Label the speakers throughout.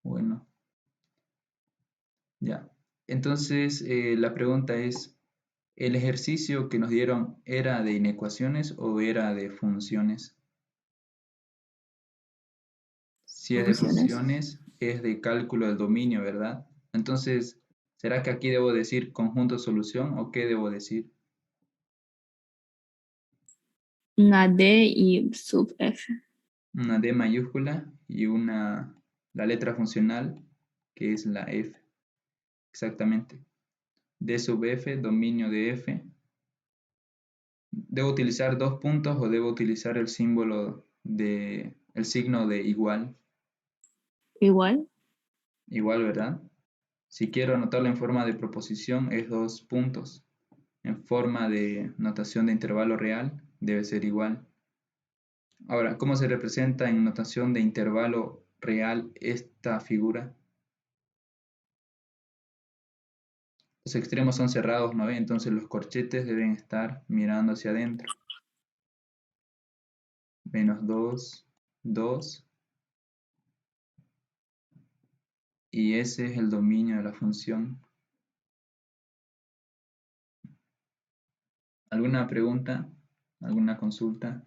Speaker 1: Bueno, ya. Entonces, la pregunta es, ¿el ejercicio que nos dieron era de inecuaciones o era de funciones? Si es de
Speaker 2: Funciones.
Speaker 1: funciones, es de cálculo del dominio, ¿verdad? Entonces, ¿será que aquí debo decir conjunto solución o qué debo decir?
Speaker 2: Una D y sub F.
Speaker 1: Una D mayúscula y la letra funcional, que es la F. Exactamente. D sub F, dominio de F. ¿Debo utilizar dos puntos o debo utilizar el el signo de igual?
Speaker 2: Igual.
Speaker 1: Igual, ¿verdad? Si quiero anotarlo en forma de proposición, es dos puntos. En forma de notación de intervalo real, debe ser igual. Ahora, ¿cómo se representa en notación de intervalo real esta figura? Los extremos son cerrados, ¿no ve? Entonces los corchetes deben estar mirando hacia adentro. Menos 2, 2. Y ese es el dominio de la función. ¿Alguna pregunta? ¿Alguna consulta?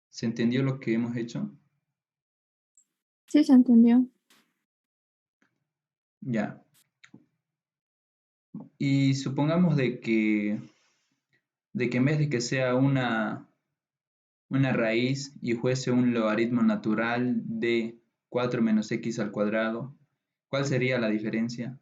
Speaker 1: ¿Se entendió lo que hemos hecho?
Speaker 2: Sí, se entendió.
Speaker 1: Ya. Y supongamos de que en vez de que sea una raíz y fuese un logaritmo natural de 4 menos x al cuadrado, ¿cuál sería la diferencia?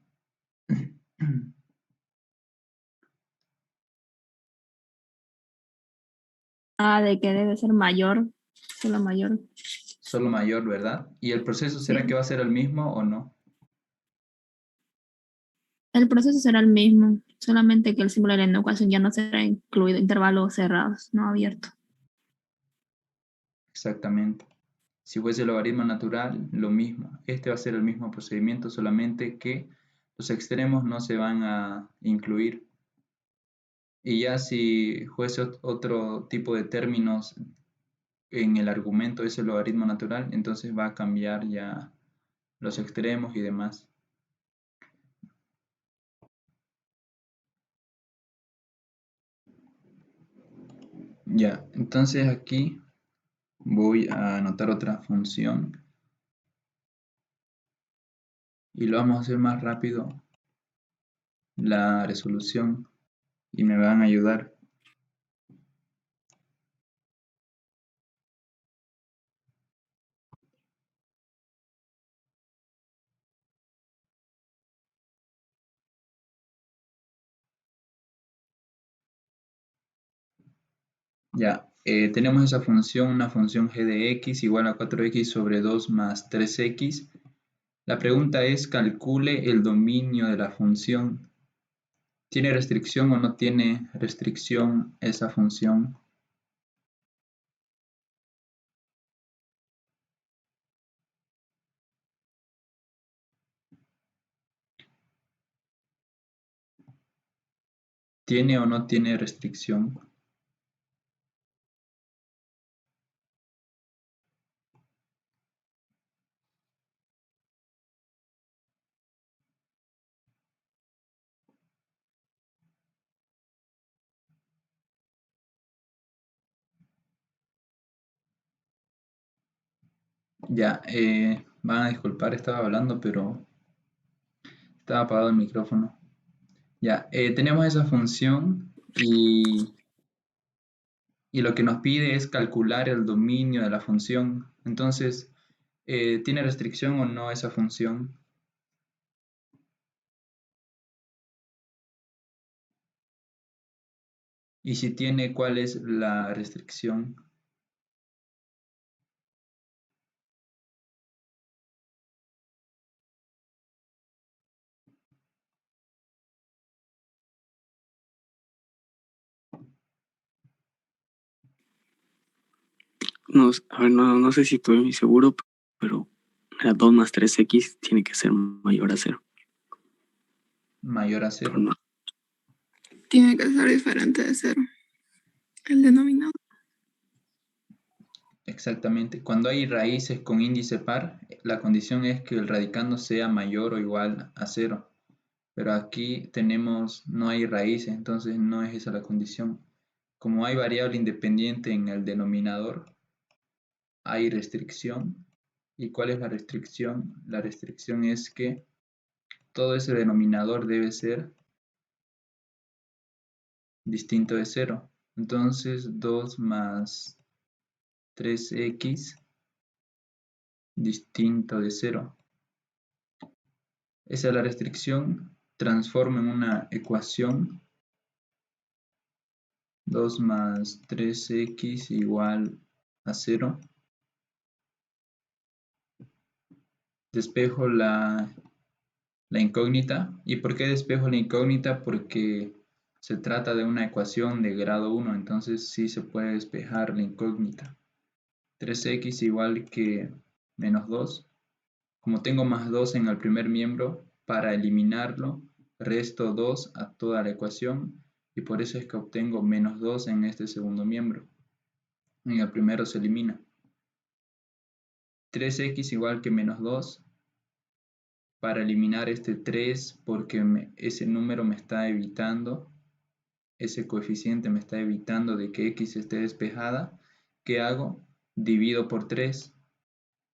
Speaker 2: Ah, de que debe ser mayor. Solo mayor.
Speaker 1: Solo mayor, ¿verdad? ¿Y el proceso será que
Speaker 2: Sí.
Speaker 1: va a ser el mismo o no?
Speaker 2: El proceso será el mismo, solamente que el símbolo de la inecuación ya no será incluido intervalos cerrados, no abiertos.
Speaker 1: Exactamente. Si fuese logaritmo natural, lo mismo. Este va a ser el mismo procedimiento, solamente que los extremos no se van a incluir. Y ya si fuese otro tipo de términos en el argumento ese logaritmo natural, entonces va a cambiar ya los extremos y demás. Ya, entonces aquí voy a anotar otra función y lo vamos a hacer más rápido la resolución y me van a ayudar. Ya, tenemos esa función, una función g de x igual a 4x sobre 2 más 3x. La pregunta es, calcule el dominio de la función. ¿Tiene restricción o no tiene restricción esa función? ¿Tiene o no tiene restricción? Ya, van a disculpar, estaba hablando, pero estaba apagado el micrófono. Ya, tenemos esa función y lo que nos pide es calcular el dominio de la función. Entonces, ¿tiene restricción o no esa función? Y si tiene, ¿cuál es la restricción?
Speaker 3: No, a ver, no sé si estoy muy seguro, pero la 2 más 3x tiene que ser mayor a 0.
Speaker 1: Mayor a
Speaker 3: Pero
Speaker 1: cero.
Speaker 4: Tiene que ser diferente de 0. El denominador.
Speaker 1: Exactamente. Cuando hay raíces con índice par, la condición es que el radicando sea mayor o igual a 0. Pero aquí no hay raíces, entonces no es esa la condición. Como hay variable independiente en el denominador, hay restricción. ¿Y cuál es la restricción? La restricción es que todo ese denominador debe ser distinto de 0. Entonces 2 más 3x distinto de 0. Esa es la restricción. Transforma en una ecuación 2 más 3x igual a 0. Despejo la incógnita. ¿Y por qué despejo la incógnita? Porque se trata de una ecuación de grado 1, entonces sí se puede despejar la incógnita. 3x igual que menos 2. Como tengo más 2 en el primer miembro, para eliminarlo, resto 2 a toda la ecuación y por eso es que obtengo menos 2 en este segundo miembro. En el primero se elimina. 3x igual que menos 2. Para eliminar este 3 porque ese número me está evitando, ese coeficiente me está evitando de que x esté despejada, ¿qué hago? Divido por 3.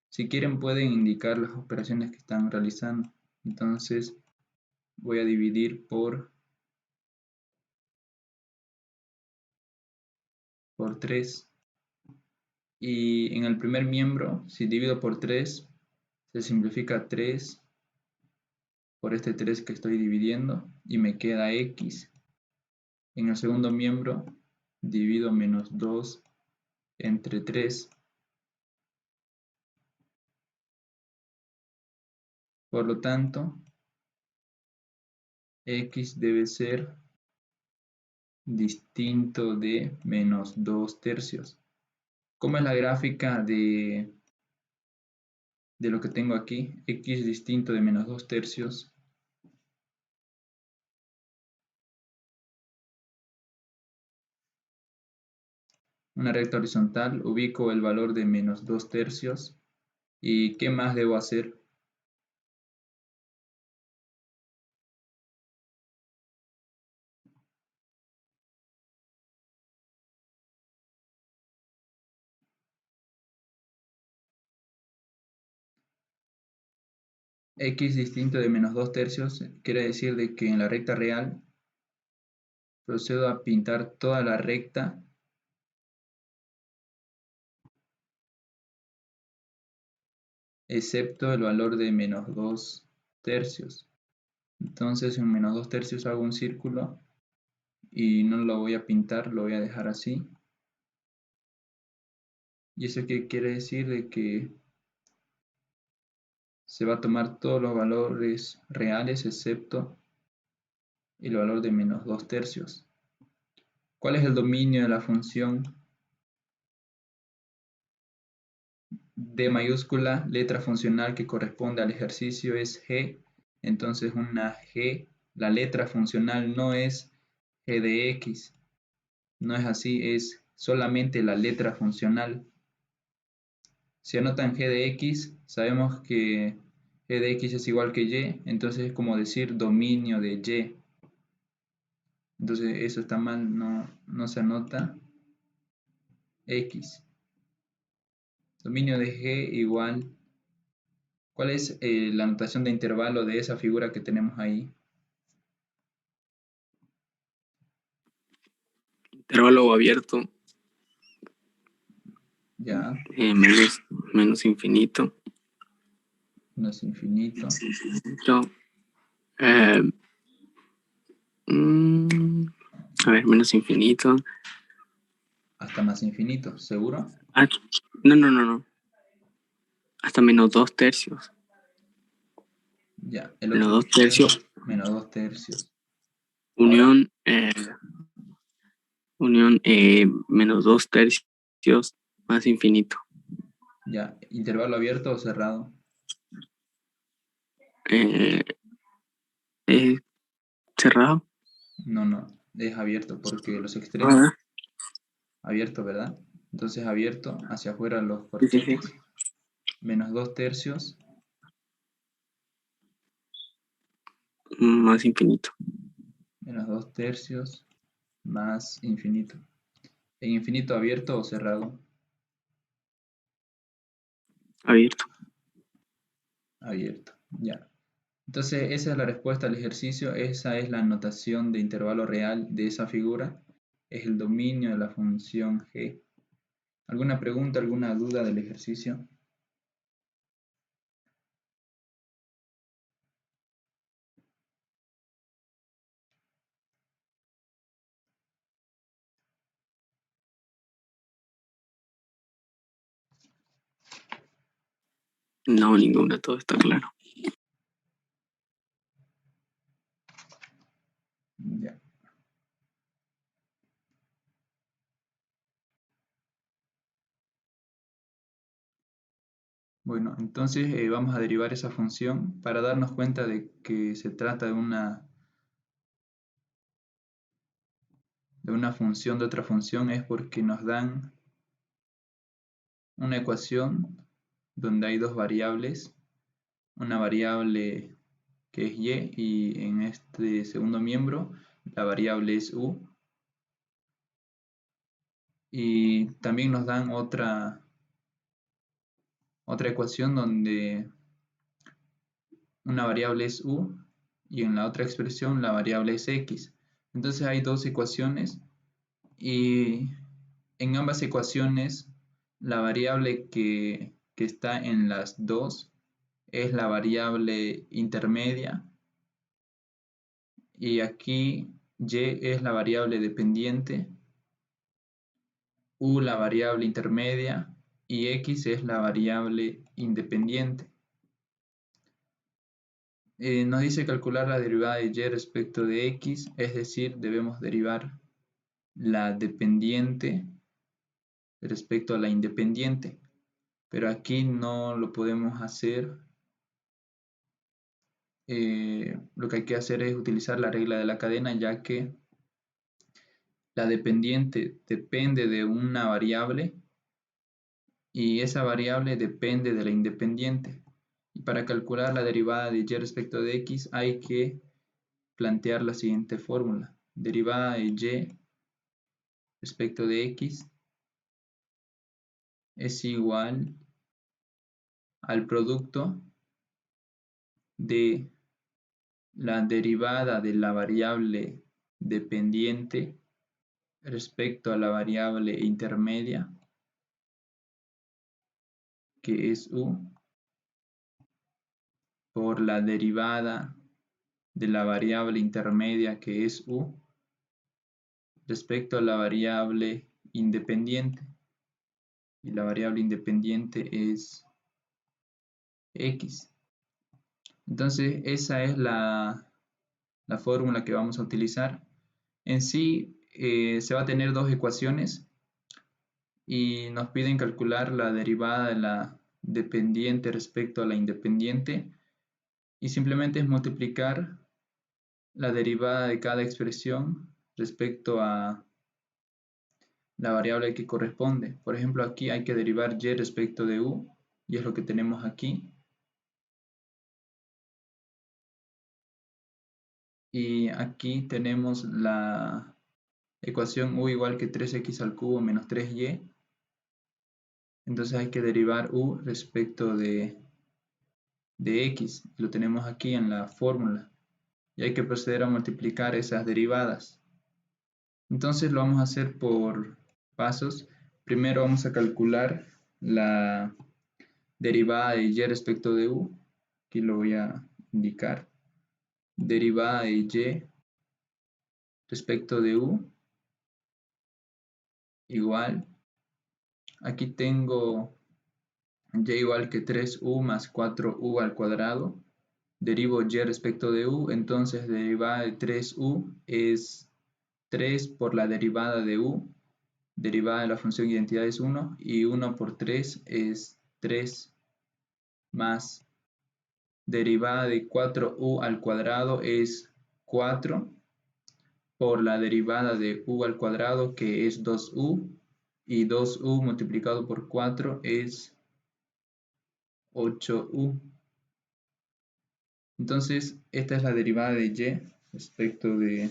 Speaker 1: Si quieren pueden indicar las operaciones que están realizando. Entonces voy a dividir por 3. Y en el primer miembro, si divido por 3, se simplifica 3 por este 3 que estoy dividiendo y me queda x. En el segundo miembro, divido menos 2 entre 3. Por lo tanto, x debe ser distinto de menos 2 tercios. ¿Cómo es la gráfica de lo que tengo aquí? X distinto de menos 2 tercios. Una recta horizontal, ubico el valor de menos 2 tercios. ¿Y qué más debo hacer? X distinto de menos 2 tercios quiere decir de que en la recta real procedo a pintar toda la recta excepto el valor de menos 2 tercios. Entonces en menos 2 tercios hago un círculo y no lo voy a pintar, lo voy a dejar así. ¿Y eso qué quiere decir? De que se va a tomar todos los valores reales excepto el valor de menos 2 tercios. ¿Cuál es el dominio de la función D mayúscula? Letra funcional que corresponde al ejercicio es G. Entonces una G, la letra funcional no es G de X. No es así, es solamente la letra funcional. Si anotan G de X, sabemos que G de X es igual que Y, entonces es como decir dominio de Y. Entonces eso está mal, no se anota X. Dominio de G igual. ¿Cuál es la notación de intervalo de esa figura que tenemos ahí?
Speaker 3: Intervalo abierto,
Speaker 1: Ya,
Speaker 3: menos infinito.
Speaker 1: no es infinito.
Speaker 3: Eh, a ver, menos infinito.
Speaker 1: Hasta más infinito, ¿seguro?
Speaker 3: Ah, no. Hasta menos 2 tercios.
Speaker 1: Ya, el
Speaker 3: Menos
Speaker 1: otro
Speaker 3: 2 tercios.
Speaker 1: menos 2 tercios.
Speaker 3: Unión, menos 2 tercios más infinito.
Speaker 1: Ya, intervalo abierto o cerrado.
Speaker 3: Eh, cerrado.
Speaker 1: No. es abierto porque los
Speaker 3: A
Speaker 1: extremos,
Speaker 3: ver,
Speaker 1: abierto, ¿verdad? Entonces abierto, hacia afuera los
Speaker 3: sí, sí, sí.
Speaker 1: corchetes, menos 2/3
Speaker 3: Más infinito.
Speaker 1: menos 2/3 más infinito. ¿En infinito abierto o cerrado?
Speaker 3: Abierto.
Speaker 1: Abierto, ya. Entonces esa es la respuesta al ejercicio, esa es la notación de intervalo real de esa figura, es el dominio de la función g. ¿Alguna pregunta, alguna duda del ejercicio?
Speaker 3: No, ninguna, todo está claro.
Speaker 1: Ya. Bueno, entonces vamos a derivar esa función para darnos cuenta de que se trata de una función de otra función, es porque nos dan una ecuación donde hay dos variables, una variable que es y, y en este segundo miembro la variable es u, y también nos dan otra ecuación donde una variable es u y en la otra expresión la variable es x. Entonces hay dos ecuaciones y en ambas ecuaciones la variable que está en las dos es la variable intermedia y aquí y es la variable dependiente, u la variable intermedia y x es la variable independiente. Nos dice calcular la derivada de y respecto de x, es decir, debemos derivar la dependiente respecto a la independiente, pero aquí no lo podemos hacer. Lo que hay que hacer es utilizar la regla de la cadena, ya que la dependiente depende de una variable y esa variable depende de la independiente. Y para calcular la derivada de y respecto de x hay que plantear la siguiente fórmula. Derivada de y respecto de x es igual al producto de la derivada de la variable dependiente respecto a la variable intermedia, que es u, por la derivada de la variable intermedia, que es u, respecto a la variable independiente. Y la variable independiente es x. Entonces esa es la fórmula que vamos a utilizar. En sí se va a tener dos ecuaciones y nos piden calcular la derivada de la dependiente respecto a la independiente y simplemente es multiplicar la derivada de cada expresión respecto a la variable que corresponde. Por ejemplo, aquí hay que derivar y respecto de u y es lo que tenemos aquí. Y aquí tenemos la ecuación u igual que 3x al cubo menos 3y. Entonces hay que derivar u respecto de x. Lo tenemos aquí en la fórmula. Y hay que proceder a multiplicar esas derivadas. Entonces lo vamos a hacer por pasos. Primero vamos a calcular la derivada de y respecto de u. Aquí lo voy a indicar. Derivada de y respecto de u igual. Aquí tengo y igual que 3u más 4u al cuadrado. Derivo y respecto de u, entonces derivada de 3u es 3 por la derivada de u. Derivada de la función identidad es 1 y 1 por 3 es 3 más derivada de 4u al cuadrado es 4 por la derivada de u al cuadrado, que es 2u, y 2u multiplicado por 4 es 8u. Entonces, esta es la derivada de y respecto de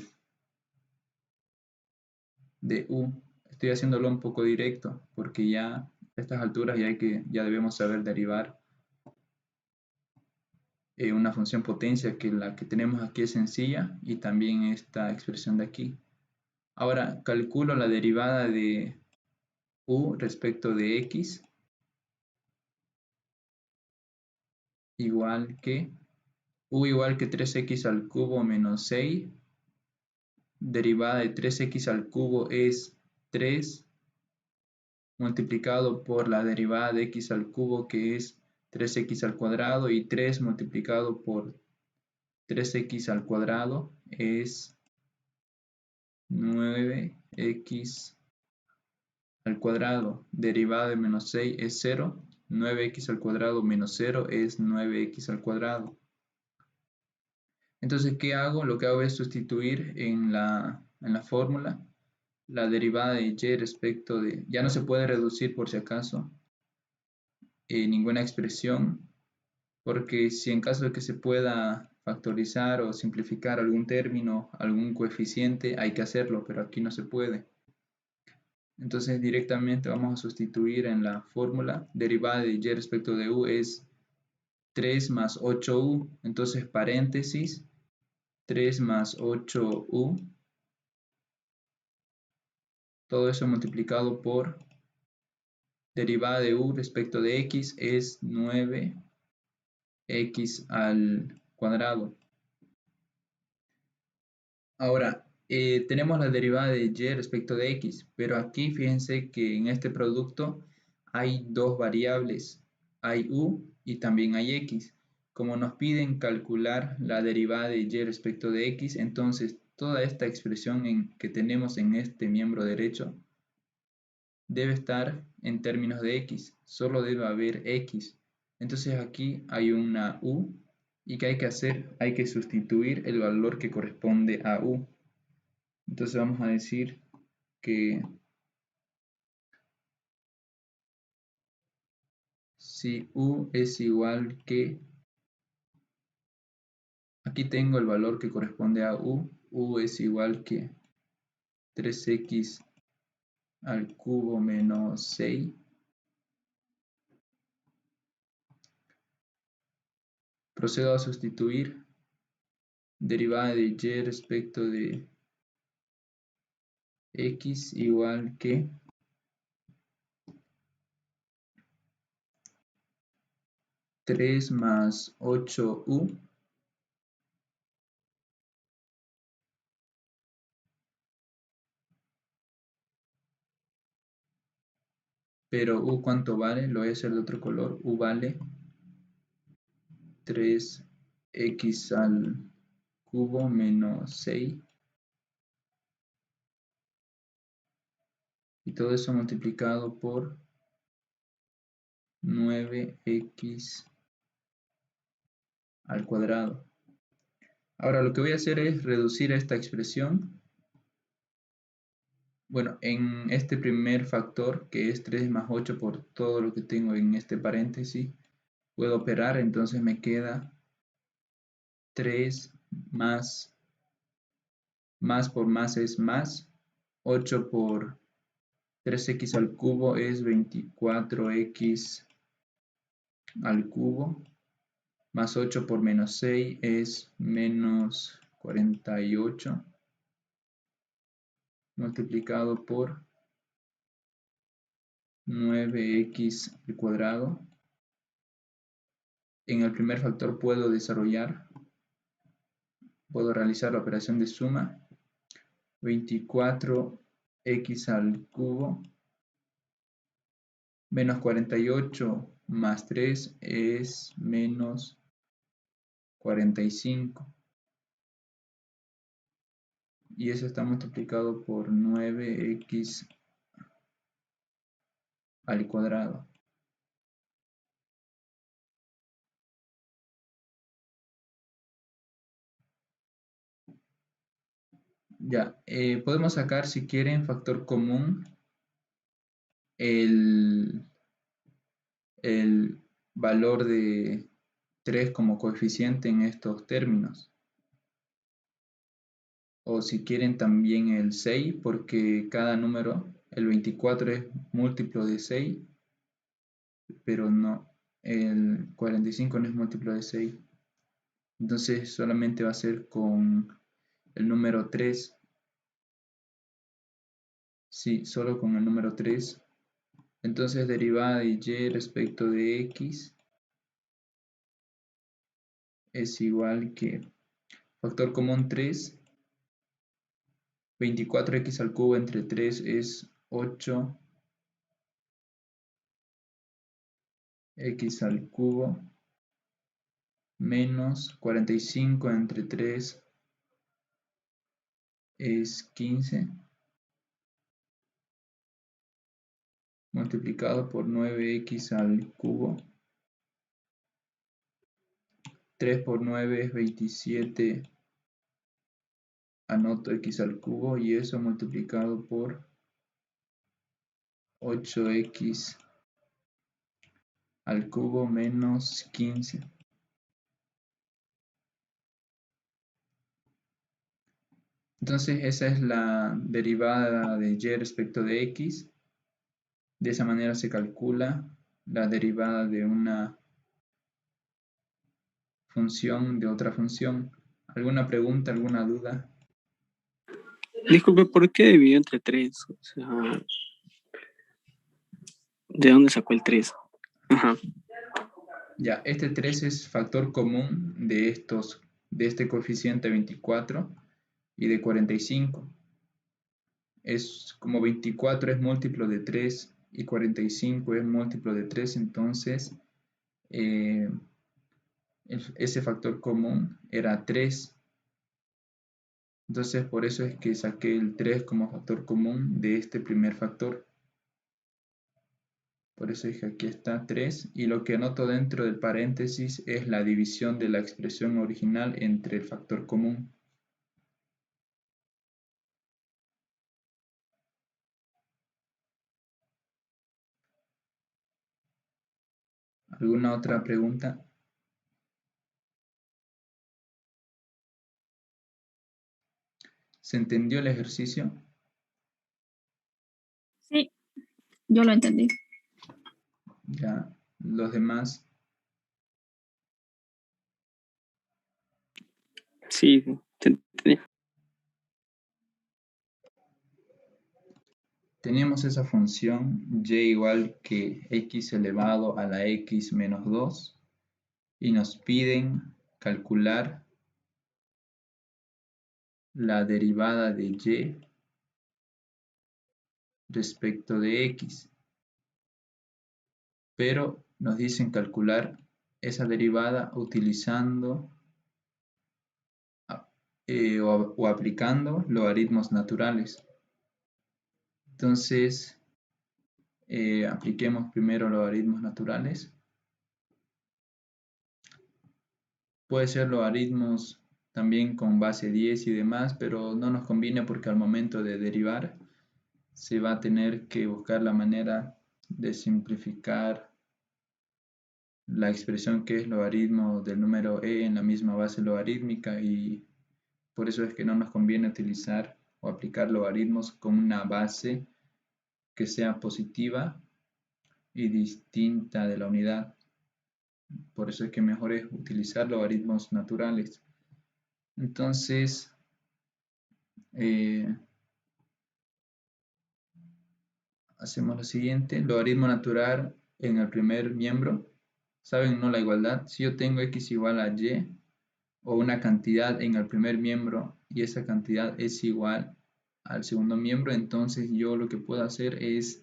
Speaker 1: u. Estoy haciéndolo un poco directo, porque ya a estas alturas ya debemos saber derivar una función potencia, que la que tenemos aquí es sencilla, y también esta expresión de aquí. Ahora calculo la derivada de u respecto de x, igual que u igual que 3x al cubo menos 6. Derivada de 3x al cubo es 3 multiplicado por la derivada de x al cubo, que es 3x al cuadrado, y 3 multiplicado por 3x al cuadrado es 9x al cuadrado. Derivada de menos 6 es 0. 9x al cuadrado menos 0 es 9x al cuadrado. Entonces, ¿qué hago? Lo que hago es sustituir en la fórmula la derivada de y respecto de... Ya no se puede reducir, por si acaso, ninguna expresión, porque si en caso de que se pueda factorizar o simplificar algún término, algún coeficiente, hay que hacerlo, pero aquí no se puede. Entonces directamente vamos a sustituir en la fórmula. Derivada de y respecto de u es 3 más 8u. Entonces paréntesis, 3 más 8u. Todo eso multiplicado por derivada de u respecto de x es 9x al cuadrado. Ahora, tenemos la derivada de y respecto de x, pero aquí fíjense que en este producto hay dos variables, hay u y también hay x. Como nos piden calcular la derivada de y respecto de x, entonces toda esta expresión que tenemos en este miembro derecho debe estar en términos de x, solo debe haber x. Entonces aquí hay una u, y ¿qué hay que hacer? Hay que sustituir el valor que corresponde a u. Entonces vamos a decir que si u es igual que, aquí tengo el valor que corresponde a u es igual que 3x al cubo menos 6. Procedo a sustituir derivada de y respecto de x igual que 3 más 8u, pero u ¿cuánto vale? Lo voy a hacer de otro color. U vale 3x al cubo menos 6. Y todo eso multiplicado por 9x al cuadrado. Ahora lo que voy a hacer es reducir esta expresión. Bueno, en este primer factor, que es 3 más 8 por todo lo que tengo en este paréntesis, puedo operar, entonces me queda 3 más por más es más, 8 por 3x al cubo es 24x al cubo, más 8 por menos 6 es menos 48, multiplicado por 9x al cuadrado. En el primer factor puedo realizar la operación de suma. 24x al cubo menos 48 más 3 es menos 45. Y eso está multiplicado por 9x al cuadrado. Ya, podemos sacar, si quieren, factor común el valor de 3 como coeficiente en estos términos. O si quieren también el 6, porque cada número, el 24 es múltiplo de 6, pero no, el 45 no es múltiplo de 6. Entonces solamente va a ser con el número 3. Sí, solo con el número 3. Entonces derivada de y respecto de x es igual que factor común 3. 24x al cubo entre 3 es 8x al cubo menos 45 entre 3 es 15 multiplicado por 9x al cubo. 3 por 9 es 27, anoto x al cubo y eso multiplicado por 8x al cubo menos 15. Entonces esa es la derivada de y respecto de x. De esa manera se calcula la derivada de una función de otra función. ¿Alguna pregunta, alguna duda?
Speaker 3: Disculpe, ¿por qué dividió entre 3? O sea, ¿de dónde sacó el 3? Ajá.
Speaker 1: Ya, este 3 es factor común de este coeficiente 24 y de 45. Es como 24 es múltiplo de 3 y 45 es múltiplo de 3, entonces ese factor común era 3. Entonces por eso es que saqué el 3 como factor común de este primer factor. Por eso es que aquí está 3 y lo que anoto dentro del paréntesis es la división de la expresión original entre el factor común. ¿Alguna otra pregunta? ¿Se entendió el ejercicio?
Speaker 2: Sí, yo lo entendí.
Speaker 1: Ya, los demás.
Speaker 3: Sí, te entendí.
Speaker 1: Tenemos esa función y igual que x elevado a la x menos 2 y nos piden calcular la derivada de y respecto de x, pero nos dicen calcular esa derivada utilizando o aplicando logaritmos naturales. Entonces, apliquemos primero logaritmos naturales. Puede ser logaritmos también con base 10 y demás, pero no nos conviene porque al momento de derivar se va a tener que buscar la manera de simplificar la expresión que es logaritmo del número e en la misma base logarítmica y por eso es que no nos conviene utilizar o aplicar logaritmos con una base que sea positiva y distinta de la unidad. Por eso es que mejor es utilizar logaritmos naturales. Entonces, hacemos lo siguiente, logaritmo natural en el primer miembro. ¿Saben, no? La igualdad. Si yo tengo x igual a y o una cantidad en el primer miembro y esa cantidad es igual al segundo miembro, entonces yo lo que puedo hacer es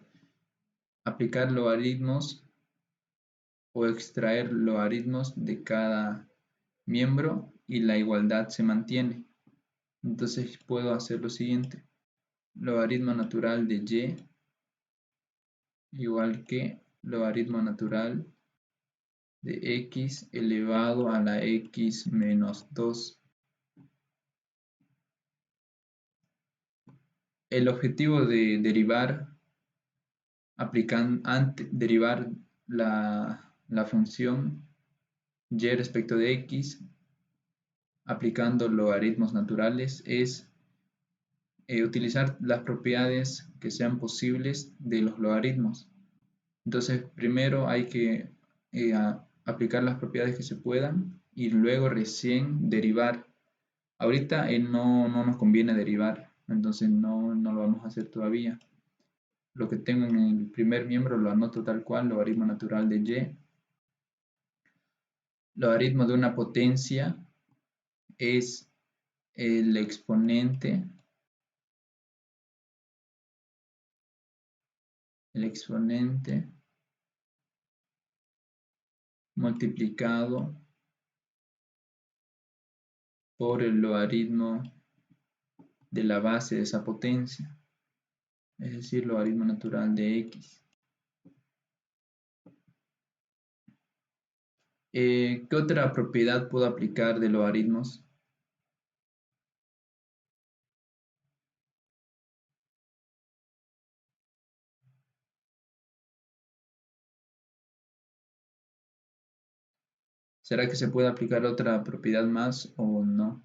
Speaker 1: aplicar logaritmos o extraer logaritmos de cada miembro y la igualdad se mantiene. Entonces puedo hacer lo siguiente, logaritmo natural de y igual que logaritmo natural de x elevado a la x menos 2. el objetivo de derivar, derivar la función y respecto de x aplicando logaritmos naturales es utilizar las propiedades que sean posibles de los logaritmos. Entonces, primero hay que aplicar las propiedades que se puedan y luego recién derivar. Ahorita no nos conviene derivar, entonces no lo vamos a hacer todavía. Lo que tengo en el primer miembro lo anoto tal cual, logaritmo natural de y. Logaritmo de una potencia es el exponente multiplicado por el logaritmo de la base de esa potencia, es decir, logaritmo natural de x. ¿Qué otra propiedad puedo aplicar de logaritmos? ¿Será que se puede aplicar otra propiedad más o no?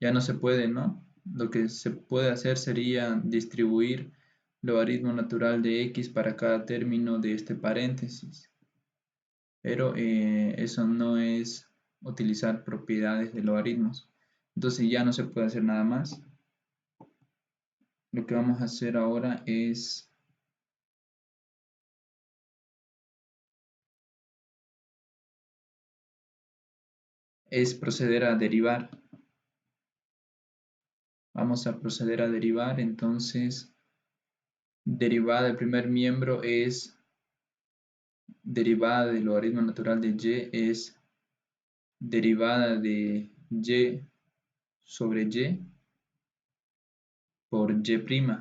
Speaker 1: Ya no se puede, ¿no? Lo que se puede hacer sería distribuir logaritmo natural de x para cada término de este paréntesis. Pero eso no es utilizar propiedades de logaritmos. Entonces ya no se puede hacer nada más. Lo que vamos a hacer ahora es proceder a derivar. Vamos a proceder a derivar, entonces derivada del primer miembro es derivada del logaritmo natural de y es derivada de y sobre y por y',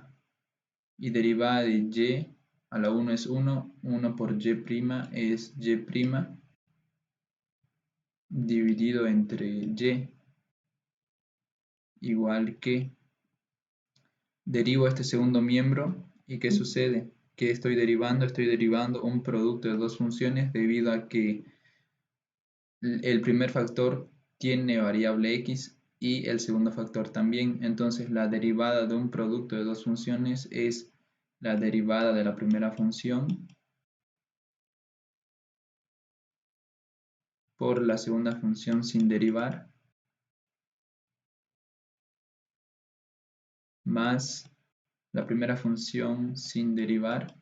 Speaker 1: y derivada de y a la 1 es 1, 1 por y' es y' dividido entre y, igual que derivo este segundo miembro, ¿y qué sucede? ¿Qué estoy derivando? Estoy derivando un producto de dos funciones debido a que el primer factor tiene variable x y el segundo factor también. Entonces la derivada de un producto de dos funciones es la derivada de la primera función por la segunda función sin derivar más la primera función sin derivar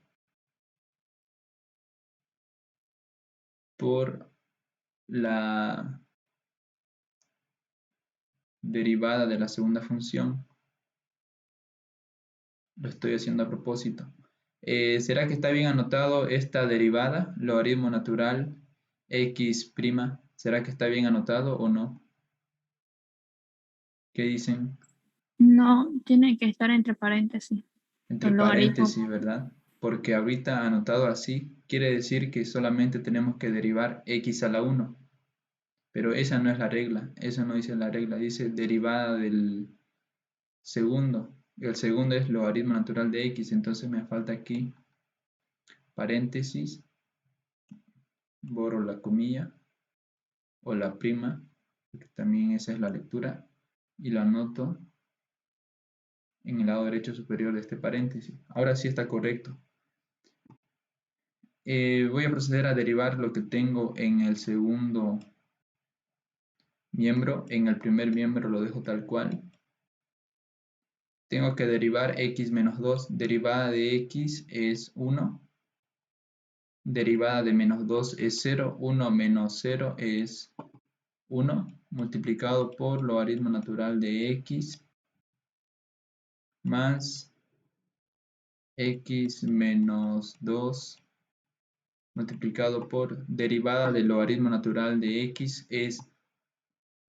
Speaker 1: por la derivada de la segunda función. Lo estoy haciendo a propósito. ¿Será que está bien anotado esta derivada, logaritmo natural x'? ¿Será que está bien anotado o no? ¿Qué dicen?
Speaker 2: No, tiene que estar entre paréntesis.
Speaker 1: Entre
Speaker 2: El logaritmo.
Speaker 1: paréntesis, ¿verdad? Porque ahorita anotado así quiere decir que solamente tenemos que derivar x a la 1. Pero esa no es la regla, eso no dice la regla, dice derivada del segundo. El segundo es logaritmo natural de x, entonces me falta aquí paréntesis, borro la comilla o la prima, porque también esa es la lectura, y lo anoto en el lado derecho superior de este paréntesis. Ahora sí está correcto. Voy a proceder a derivar lo que tengo en el segundo miembro. En el primer miembro lo dejo tal cual. Tengo que derivar x menos 2. Derivada de x es 1. Derivada de menos 2 es 0. 1 menos 0 es 1. Multiplicado por logaritmo natural de x más x menos 2 multiplicado por derivada del logaritmo natural de x es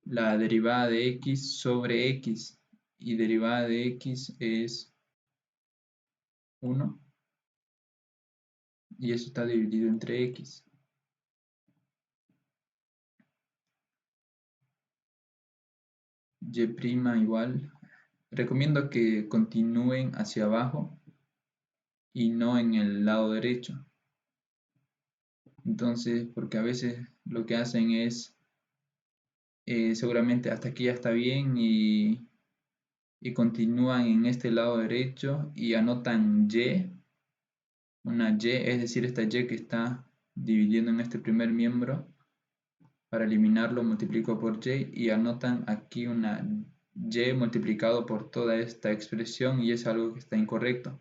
Speaker 1: la derivada de x sobre x, y derivada de x es 1. y eso está dividido entre x. Y' igual, recomiendo que continúen hacia abajo y no en el lado derecho. Entonces, porque a veces lo que hacen es, seguramente hasta aquí ya está bien y continúan en este lado derecho y anotan y, una y, es decir, esta y que está dividiendo en este primer miembro. Para eliminarlo multiplico por y y anotan aquí una y multiplicado por toda esta expresión y es algo que está incorrecto.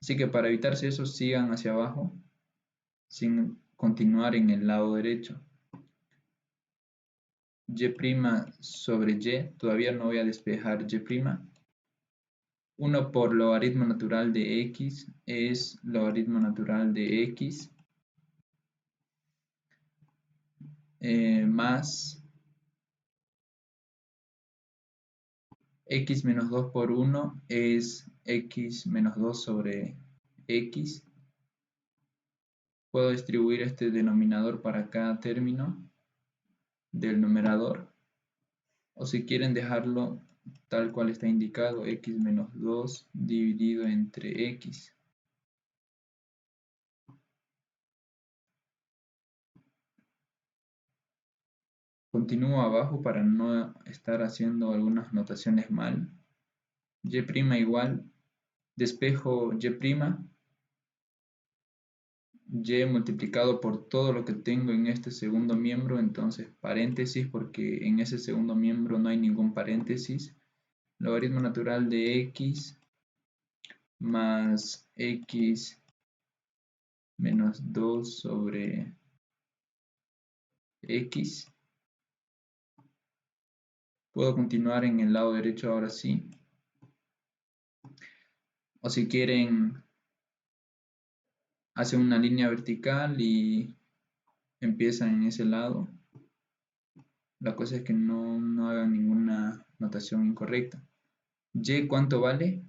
Speaker 1: Así que para evitarse eso, sigan hacia abajo sin continuar en el lado derecho. Y' sobre y, todavía no voy a despejar y'. 1 por logaritmo natural de x es logaritmo natural de x más x menos 2 por 1 es x menos 2 sobre x. Puedo distribuir este denominador para cada término del numerador. O si quieren dejarlo tal cual está indicado, x menos 2 dividido entre x. Continúo abajo para no estar haciendo algunas notaciones mal. Y' igual, despejo y', y multiplicado por todo lo que tengo en este segundo miembro, entonces paréntesis, porque en ese segundo miembro no hay ningún paréntesis. Logaritmo natural de x más x menos 2 sobre x. Puedo continuar en el lado derecho ahora sí. O si quieren, hacen una línea vertical y empiezan en ese lado. La cosa es que no hagan ninguna notación incorrecta. ¿Y cuánto vale?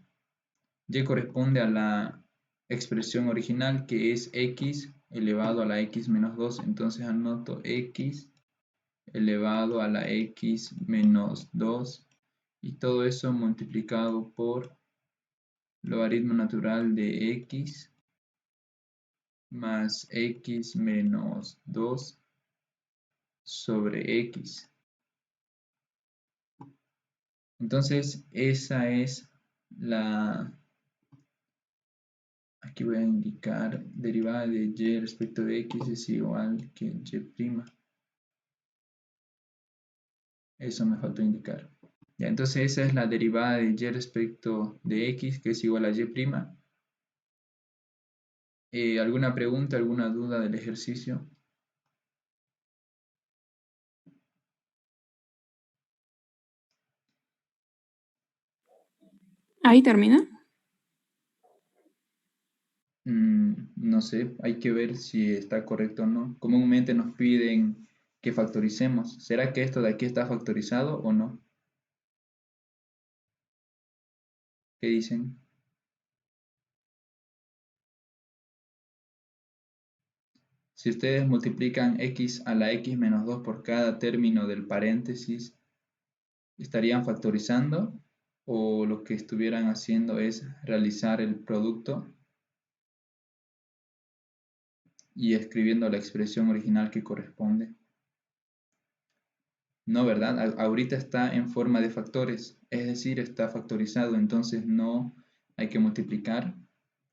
Speaker 1: Y corresponde a la expresión original, que es x elevado a la x menos 2. Entonces anoto x elevado a la x menos 2 y todo eso multiplicado por logaritmo natural de x más x menos 2 sobre x. Entonces esa es la, aquí voy a indicar, derivada de y respecto de x es igual que y'. Eso me faltó indicar. Ya, entonces esa es la derivada de y respecto de x, que es igual a y'. ¿Alguna pregunta, alguna duda del ejercicio?
Speaker 4: Ahí termina.
Speaker 1: No sé, hay que ver si está correcto o no. Comúnmente nos piden que factoricemos. ¿Será que esto de aquí está factorizado o no? ¿Qué dicen? Si ustedes multiplican x a la x menos 2 por cada término del paréntesis, ¿estarían factorizando? ¿O lo que estuvieran haciendo es realizar el producto y escribiendo la expresión original que corresponde? No, ¿verdad? Ahorita está en forma de factores, es decir, está factorizado, entonces no hay que multiplicar.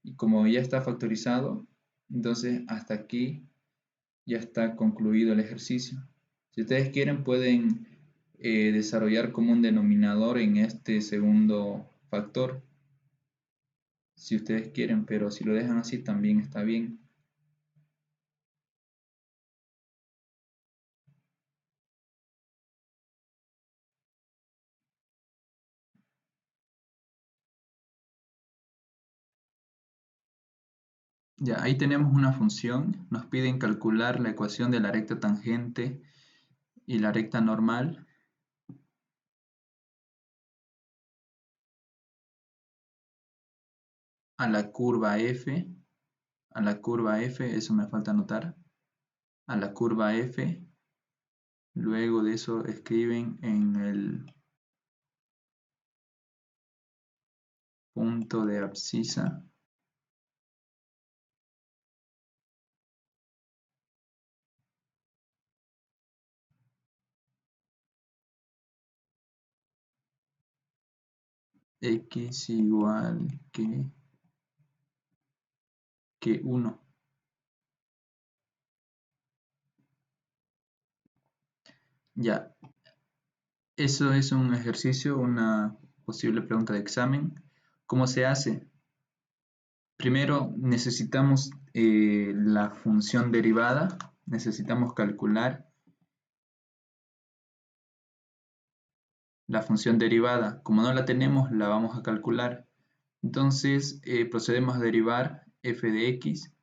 Speaker 1: Y como ya está factorizado, entonces hasta aquí ya está concluido el ejercicio. Si ustedes quieren, pueden desarrollar como un denominador en este segundo factor, si ustedes quieren, pero si lo dejan así también está bien. Ya, ahí tenemos una función. Nos piden calcular la ecuación de la recta tangente y la recta normal. A la curva f a la curva f, eso me falta anotar, a la curva f, luego de eso escriben en el punto de abscisa x igual que 1. Ya, eso es un ejercicio, una posible pregunta de examen. ¿Cómo se hace? Primero necesitamos la función derivada, necesitamos calcular la función derivada. Como no la tenemos, la vamos a calcular. Entonces procedemos a derivar f de x.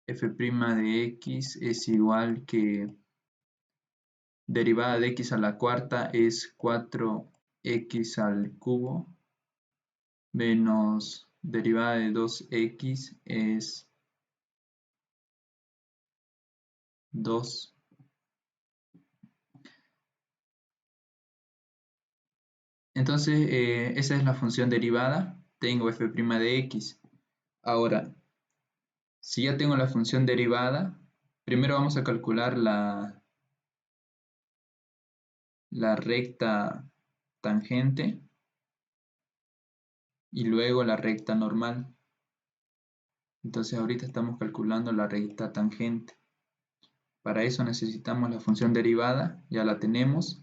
Speaker 1: F' de x es igual que derivada de x a la cuarta es 4x al cubo menos derivada de 2x es 2. Entonces esa es la función derivada. Tengo f' de x. Ahora, si ya tengo la función derivada, primero vamos a calcular la recta tangente y luego la recta normal. Entonces ahorita estamos calculando la recta tangente. Para eso necesitamos la función derivada, ya la tenemos.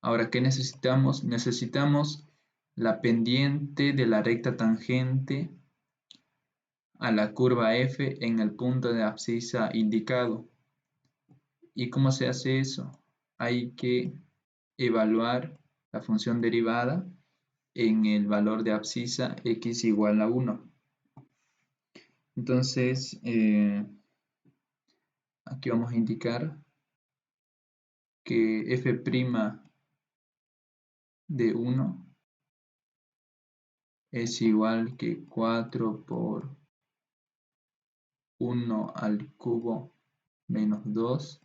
Speaker 1: Ahora, ¿qué necesitamos? Necesitamos la pendiente de la recta tangente a la curva f en el punto de abscisa indicado. ¿Y cómo se hace eso? Hay que evaluar la función derivada en el valor de abscisa x igual a 1. Entonces, aquí vamos a indicar que f' de 1 es igual que 4 por 1 al cubo menos 2.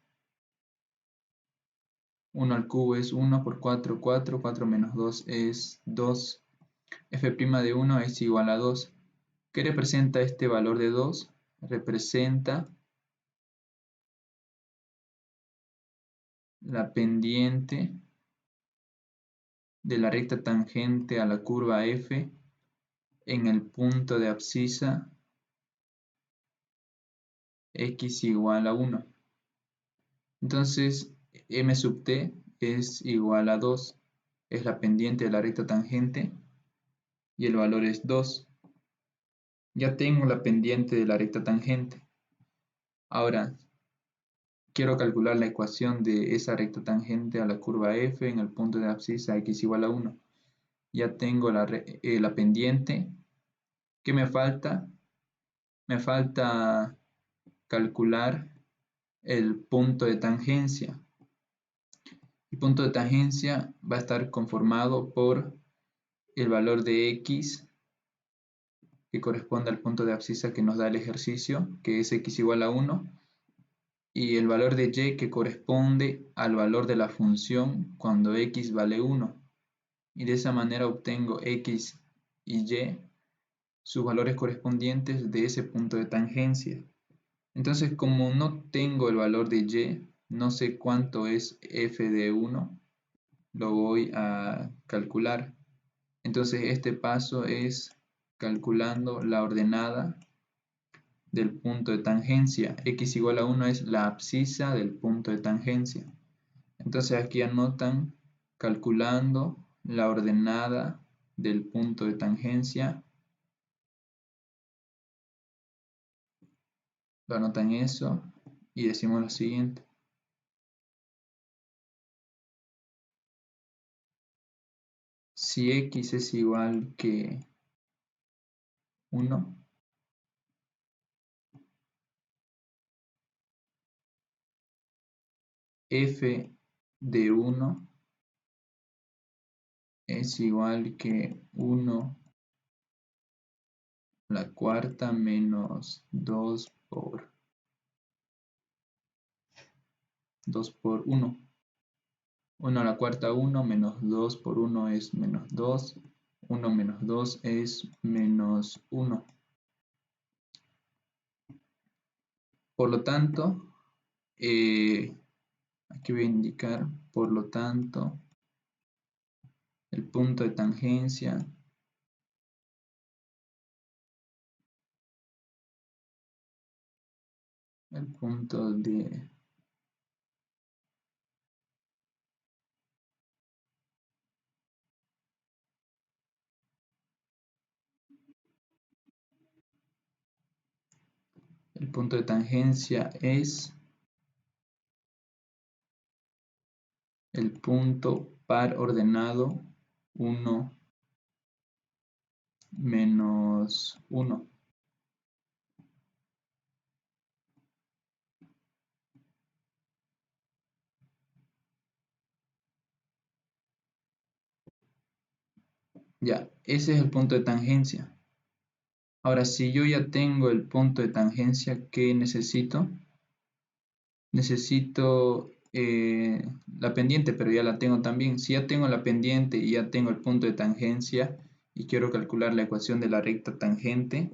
Speaker 1: 1 al cubo es 1 por 4, 4, 4 menos 2 es 2. F' de 1 es igual a 2. ¿Qué representa este valor de 2? Representa la pendiente de la recta tangente a la curva f en el punto de abscisa x igual a 1. Entonces, m sub t es igual a 2. Es la pendiente de la recta tangente y el valor es 2. Ya tengo la pendiente de la recta tangente. Ahora, quiero calcular la ecuación de esa recta tangente a la curva f en el punto de abscisa x igual a 1. Ya tengo la pendiente. ¿Qué me falta? Me falta calcular el punto de tangencia. El punto de tangencia va a estar conformado por el valor de x que corresponde al punto de abscisa que nos da el ejercicio, que es x igual a 1, y el valor de y que corresponde al valor de la función cuando x vale 1. Y de esa manera obtengo x y y, sus valores correspondientes de ese punto de tangencia. Entonces, como no tengo el valor de y, no sé cuánto es f de 1, lo voy a calcular. Entonces, este paso es calculando la ordenada del punto de tangencia. X igual a 1 es la abscisa del punto de tangencia. Entonces, aquí anotan calculando la ordenada del punto de tangencia. Lo anotan eso y decimos lo siguiente. Si x es igual que 1, f de 1 es igual que 1 la cuarta menos 2 por 1. 1 a la cuarta 1, menos 2 por 1 es menos 2. 1 menos 2 es menos 1. Por lo tanto, aquí voy a indicar, por lo tanto, el punto de tangencia el punto de tangencia es el punto par ordenado 1 menos 1. Ya, ese es el punto de tangencia. Ahora, si yo ya tengo el punto de tangencia, ¿qué necesito? Necesito la pendiente, pero ya la tengo también. Si ya tengo la pendiente y ya tengo el punto de tangencia y quiero calcular la ecuación de la recta tangente,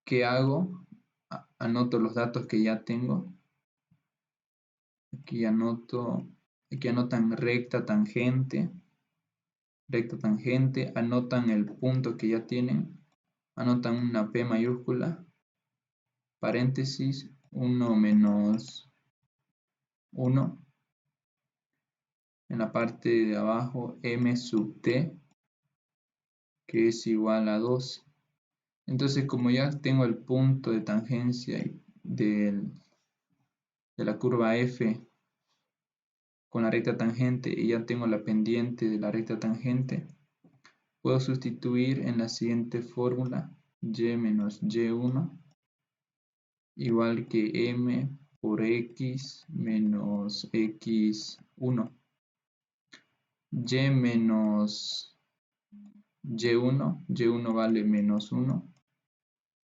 Speaker 1: ¿qué hago? Anoto los datos que ya tengo. Aquí anotan recta tangente, anotan el punto que ya tienen, anotan una P mayúscula, paréntesis, 1 menos 1, en la parte de abajo m sub t, que es igual a 2. Entonces, como ya tengo el punto de tangencia de la curva f con la recta tangente y ya tengo la pendiente de la recta tangente, puedo sustituir en la siguiente fórmula, y menos y1 igual que m por x menos x1. Y menos y1 vale menos 1,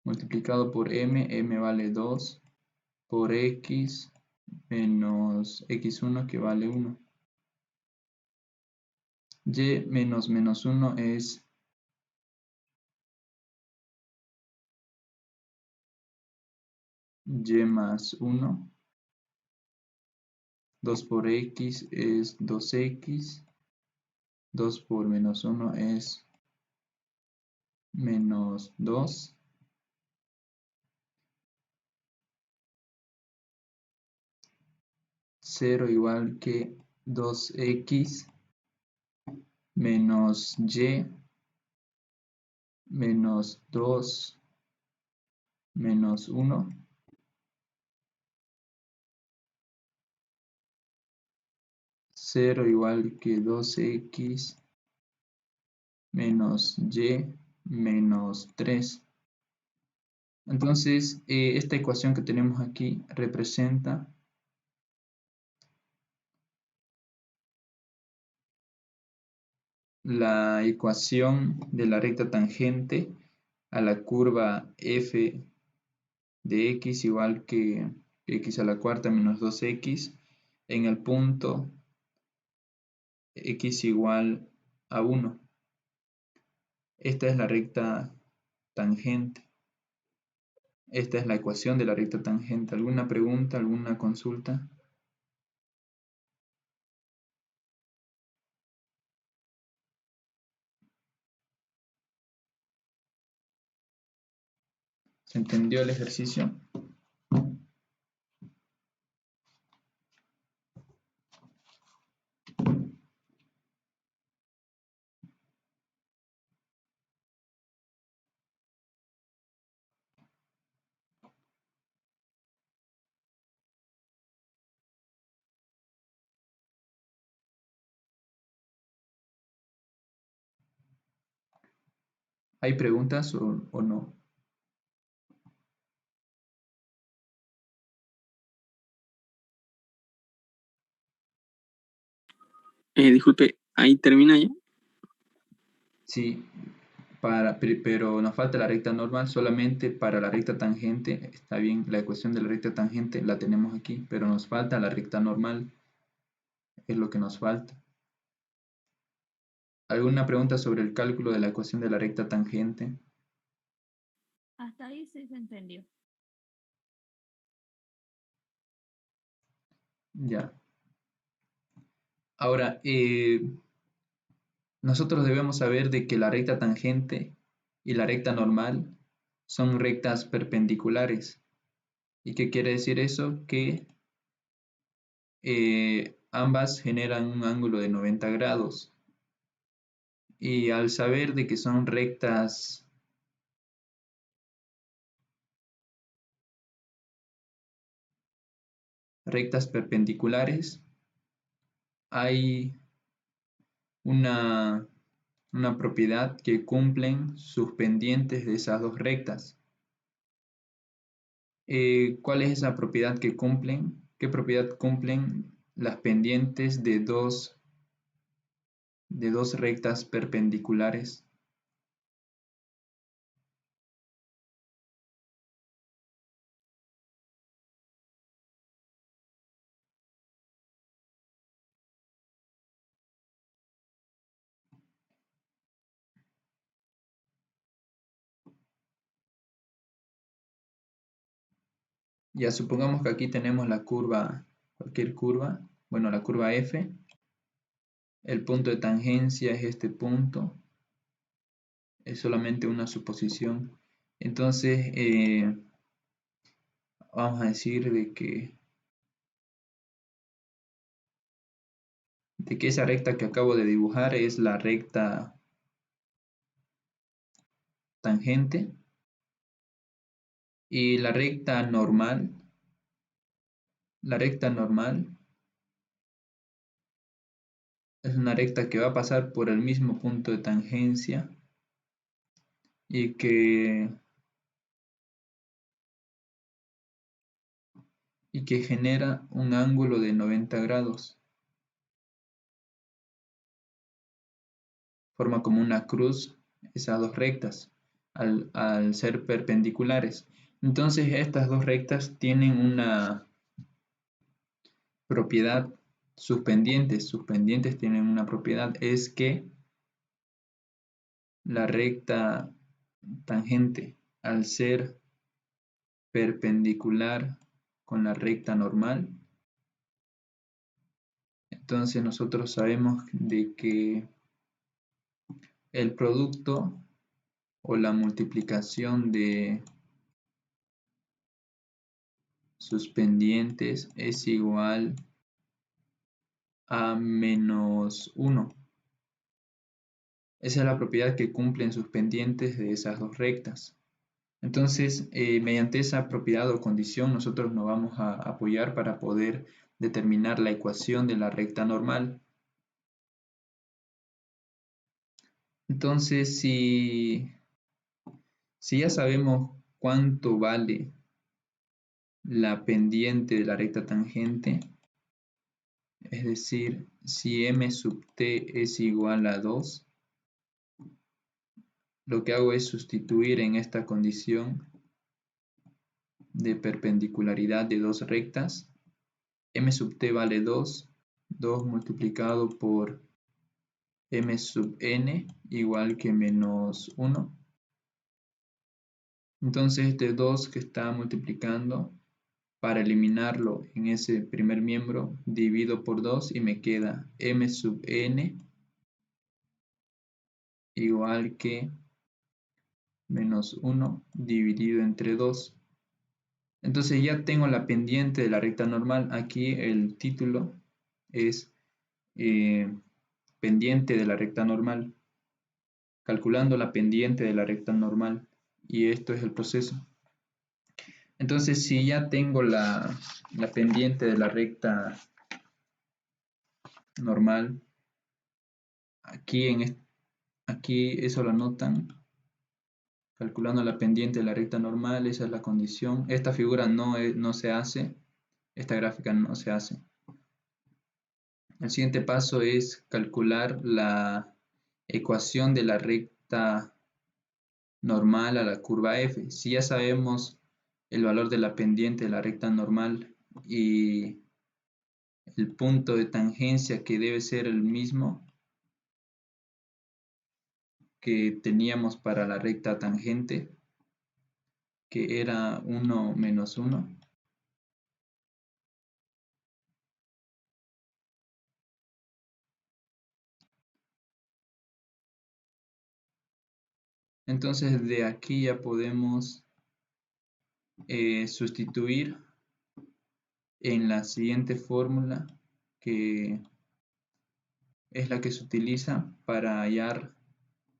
Speaker 1: multiplicado por m vale 2, por x menos x1 que vale 1. Y menos menos 1 es y más 1. 2 por x es 2x. 2 por menos 1 es menos 2. 0 igual que 2x menos y menos 2 menos 1. 0 igual que 2x menos y menos 3. Entonces, esta ecuación que tenemos aquí representa la ecuación de la recta tangente a la curva f de x igual que x a la cuarta menos 2x en el punto x igual a 1. Esta es la recta tangente. Esta es la ecuación de la recta tangente. ¿Alguna pregunta, alguna consulta? ¿Se entendió el ejercicio? ¿Hay preguntas o no?
Speaker 3: Disculpe, ¿ahí termina ya?
Speaker 1: Sí, pero nos falta la recta normal. Solamente para la recta tangente. Está bien, la ecuación de la recta tangente la tenemos aquí, pero nos falta la recta normal. Es lo que nos falta. ¿Alguna pregunta sobre el cálculo de la ecuación de la recta tangente?
Speaker 2: Hasta ahí sí se entendió.
Speaker 1: Ya. Ahora, nosotros debemos saber de que la recta tangente y la recta normal son rectas perpendiculares. ¿Y qué quiere decir eso? Que ambas generan un ángulo de 90 grados. Y al saber de que son rectas perpendiculares, hay una propiedad que cumplen sus pendientes de esas dos rectas. ¿Cuál es esa propiedad que cumplen? ¿Qué propiedad cumplen las pendientes de dos rectas perpendiculares? Ya supongamos que aquí tenemos la curva, cualquier curva, bueno, la curva f. El punto de tangencia es este punto. Es solamente una suposición. Entonces, vamos a decir de que esa recta que acabo de dibujar es la recta tangente, y la recta normal es una recta que va a pasar por el mismo punto de tangencia y que genera un ángulo de 90 grados. Forma como una cruz esas dos rectas al ser perpendiculares. Entonces estas dos rectas tienen una propiedad, sus pendientes tienen una propiedad, es que la recta tangente, al ser perpendicular con la recta normal, entonces nosotros sabemos de que el producto o la multiplicación de sus pendientes es igual a menos 1. Esa es la propiedad que cumplen sus pendientes de esas dos rectas. Entonces, mediante esa propiedad o condición, nosotros nos vamos a apoyar para poder determinar la ecuación de la recta normal. Entonces, si ya sabemos cuánto vale la pendiente de la recta tangente, es decir, si m sub t es igual a 2, lo que hago es sustituir en esta condición de perpendicularidad de dos rectas. M sub t vale 2 multiplicado por m sub n igual que menos 1. Entonces este 2 que está multiplicando, para eliminarlo en ese primer miembro, divido por 2 y me queda m sub n igual que menos 1 dividido entre 2. Entonces ya tengo la pendiente de la recta normal. Aquí el título es pendiente de la recta normal, calculando la pendiente de la recta normal, y esto es el proceso. Entonces, si ya tengo la pendiente de la recta normal, aquí eso lo anotan, calculando la pendiente de la recta normal, esa es la condición. Esta figura no se hace, esta gráfica no se hace. El siguiente paso es calcular la ecuación de la recta normal a la curva f. Si ya sabemos el valor de la pendiente de la recta normal y el punto de tangencia que debe ser el mismo que teníamos para la recta tangente, que era 1 menos 1. Entonces de aquí ya podemos sustituir en la siguiente fórmula, que es la que se utiliza para hallar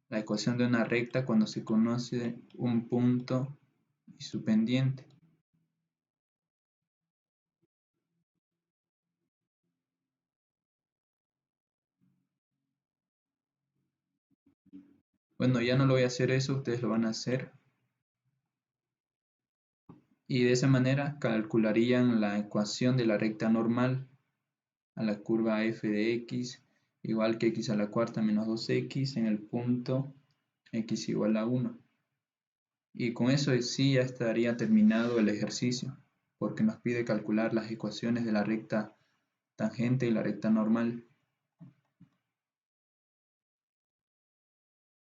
Speaker 1: la ecuación de una recta cuando se conoce un punto y su pendiente. Bueno, ya no lo voy a hacer eso, ustedes lo van a hacer. Y de esa manera calcularían la ecuación de la recta normal a la curva f de x, igual que x a la cuarta menos 2x en el punto x igual a 1. Y con eso sí ya estaría terminado el ejercicio, porque nos pide calcular las ecuaciones de la recta tangente y la recta normal.